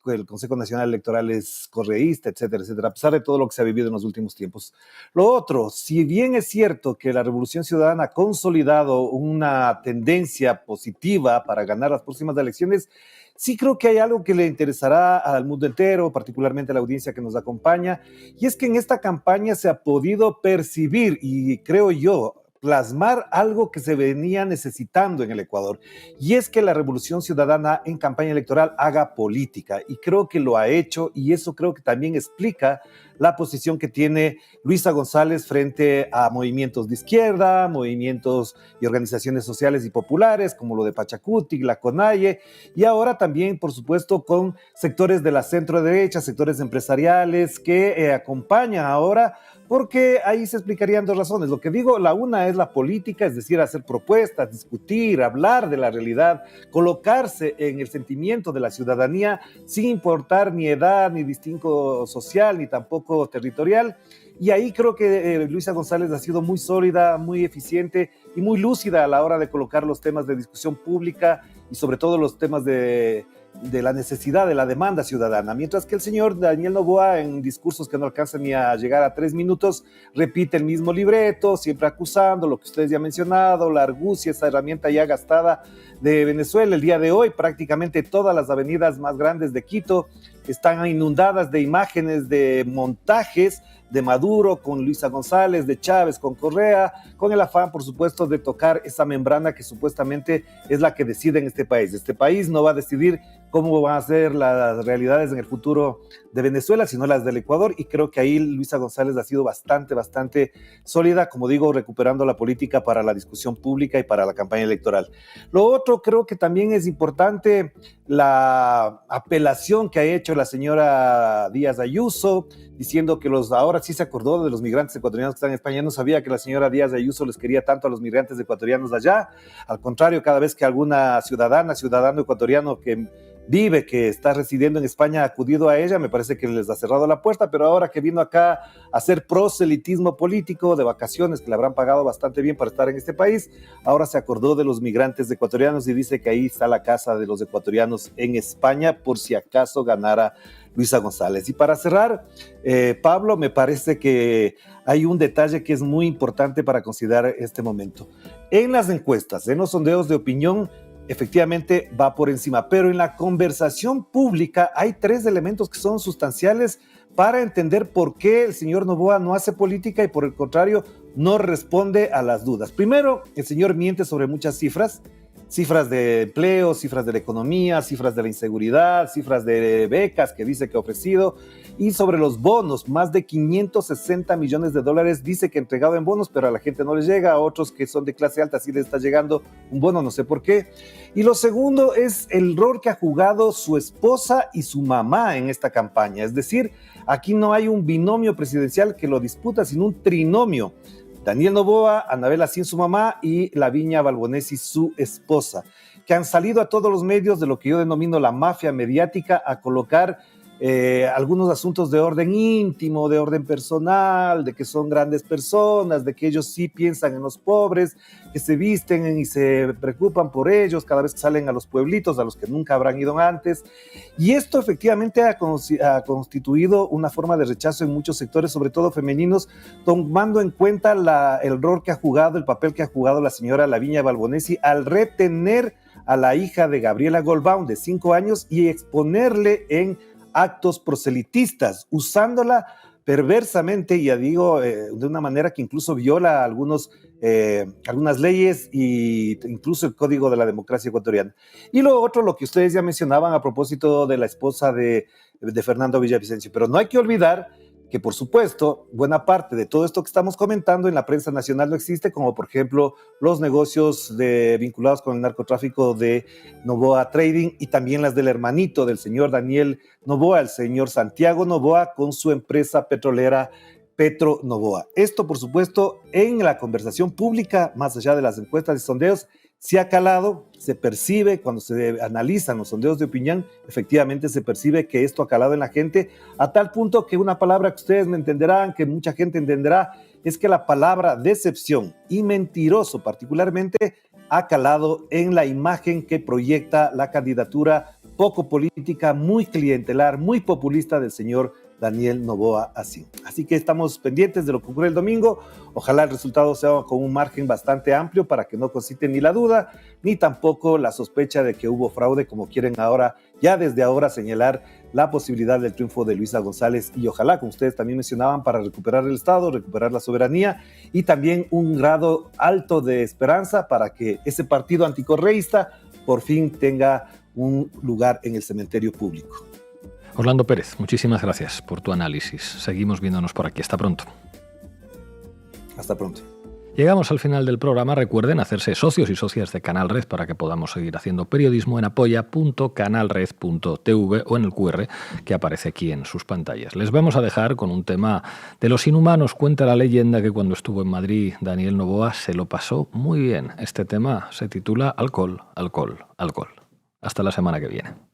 el Consejo Nacional Electoral es correísta, etcétera, etcétera, a pesar de todo lo que se ha vivido en los últimos tiempos. Lo otro, si bien es cierto que la Revolución Ciudadana ha consolidado una tendencia positiva para ganar las próximas elecciones, sí creo que hay algo que le interesará al mundo entero, particularmente a la audiencia que nos acompaña, y es que en esta campaña se ha podido percibir, y creo yo, plasmar algo que se venía necesitando en el Ecuador, y es que la Revolución Ciudadana en campaña electoral haga política, y creo que lo ha hecho, y eso creo que también explica la posición que tiene Luisa González frente a movimientos de izquierda, movimientos y organizaciones sociales y populares, como lo de Pachacuti, la CONAIE, y ahora también, por supuesto, con sectores de la centro derecha, sectores empresariales que acompañan ahora, porque ahí se explicarían dos razones. Lo que digo, la una es la política, es decir, hacer propuestas, discutir, hablar de la realidad, colocarse en el sentimiento de la ciudadanía sin importar ni edad, ni distinto social, ni tampoco territorial. Y ahí creo que Luisa González ha sido muy sólida, muy eficiente y muy lúcida a la hora de colocar los temas de discusión pública y sobre todo los temas de la necesidad, de la demanda ciudadana, mientras que el señor Daniel Noboa, en discursos que no alcanzan ni a llegar a 3 minutos, repite el mismo libreto, siempre acusando lo que ustedes ya han mencionado, la argucia, esa herramienta ya gastada de Venezuela. El día de hoy prácticamente todas las avenidas más grandes de Quito están inundadas de imágenes, de montajes de Maduro con Luisa González, de Chávez con Correa, con el afán, por supuesto, de tocar esa membrana que supuestamente es la que decide en este país. Este país no va a decidir cómo van a ser las realidades en el futuro de Venezuela, sino las del Ecuador, y creo que ahí Luisa González ha sido bastante sólida, como digo, recuperando la política para la discusión pública y para la campaña electoral. Lo otro, creo que también es importante la apelación que ha hecho la señora Díaz Ayuso, diciendo que ahora sí se acordó de los migrantes ecuatorianos que están en España. No sabía que la señora Díaz Ayuso les quería tanto a los migrantes ecuatorianos de allá. Al contrario, cada vez que alguna ciudadano ecuatoriano que vive, que está residiendo en España, ha acudido a ella, me parece que les ha cerrado la puerta, pero ahora que vino acá a hacer proselitismo político de vacaciones, que le habrán pagado bastante bien para estar en este país, ahora se acordó de los migrantes ecuatorianos y dice que ahí está la casa de los ecuatorianos en España, por si acaso ganara Luisa González. Y para cerrar, Pablo, me parece que hay un detalle que es muy importante para considerar este momento. En las encuestas, en los sondeos de opinión, efectivamente va por encima, pero en la conversación pública hay 3 elementos que son sustanciales para entender por qué el señor Noboa no hace política y por el contrario no responde a las dudas. Primero, el señor miente sobre muchas cifras de empleo, cifras de la economía, cifras de la inseguridad, cifras de becas que dice que ha ofrecido, y sobre los bonos, más de 560 millones de dólares dice que ha entregado en bonos, pero a la gente no les llega, a otros que son de clase alta sí les está llegando un bono, no sé por qué. Y lo segundo es el rol que ha jugado su esposa y su mamá en esta campaña, es decir, aquí no hay un binomio presidencial que lo disputa, sino un trinomio. Daniel Noboa, Anabel Asín, su mamá, y Lavinia Balbonesi, su esposa, que han salido a todos los medios de lo que yo denomino la mafia mediática a colocar algunos asuntos de orden íntimo, de orden personal, de que son grandes personas, de que ellos sí piensan en los pobres, que se visten y se preocupan por ellos cada vez que salen a los pueblitos, a los que nunca habrán ido antes. Y esto efectivamente ha constituido una forma de rechazo en muchos sectores, sobre todo femeninos, tomando en cuenta el rol que ha jugado, el papel que ha jugado la señora Lavinia Balbonesi al retener a la hija de Gabriela Goldbaum de 5 años y exponerle en actos proselitistas, usándola perversamente, ya digo, de una manera que incluso viola algunas leyes e incluso el código de la democracia ecuatoriana. Y lo otro, lo que ustedes ya mencionaban a propósito de la esposa de Fernando Villavicencio, pero no hay que olvidar que, por supuesto, buena parte de todo esto que estamos comentando en la prensa nacional no existe, como por ejemplo los negocios vinculados con el narcotráfico de Noboa Trading y también las del hermanito del señor Daniel Noboa, el señor Santiago Noboa, con su empresa petrolera Petro Noboa. Esto, por supuesto, en la conversación pública, más allá de las encuestas y sondeos, se ha calado, se percibe, cuando se analizan los sondeos de opinión, efectivamente se percibe que esto ha calado en la gente, a tal punto que una palabra que ustedes me entenderán, que mucha gente entenderá, es que la palabra decepción y mentiroso particularmente ha calado en la imagen que proyecta la candidatura poco política, muy clientelar, muy populista del señor Daniel Noboa Asín. Así que estamos pendientes de lo que ocurre el domingo. Ojalá el resultado sea con un margen bastante amplio para que no concite ni la duda, ni tampoco la sospecha de que hubo fraude, como quieren ahora, ya desde ahora señalar la posibilidad del triunfo de Luisa González. Y ojalá, como ustedes también mencionaban, para recuperar el Estado, recuperar la soberanía y también un grado alto de esperanza para que ese partido anticorreísta por fin tenga un lugar en el cementerio público. Orlando Pérez, muchísimas gracias por tu análisis. Seguimos viéndonos por aquí. Hasta pronto. Hasta pronto. Llegamos al final del programa. Recuerden hacerse socios y socias de Canal Red para que podamos seguir haciendo periodismo en apoya.canalred.tv o en el QR que aparece aquí en sus pantallas. Les vamos a dejar con un tema de Los Inhumanos. Cuenta la leyenda que cuando estuvo en Madrid Daniel Noboa se lo pasó muy bien. Este tema se titula Alcohol, Alcohol, Alcohol. Hasta la semana que viene.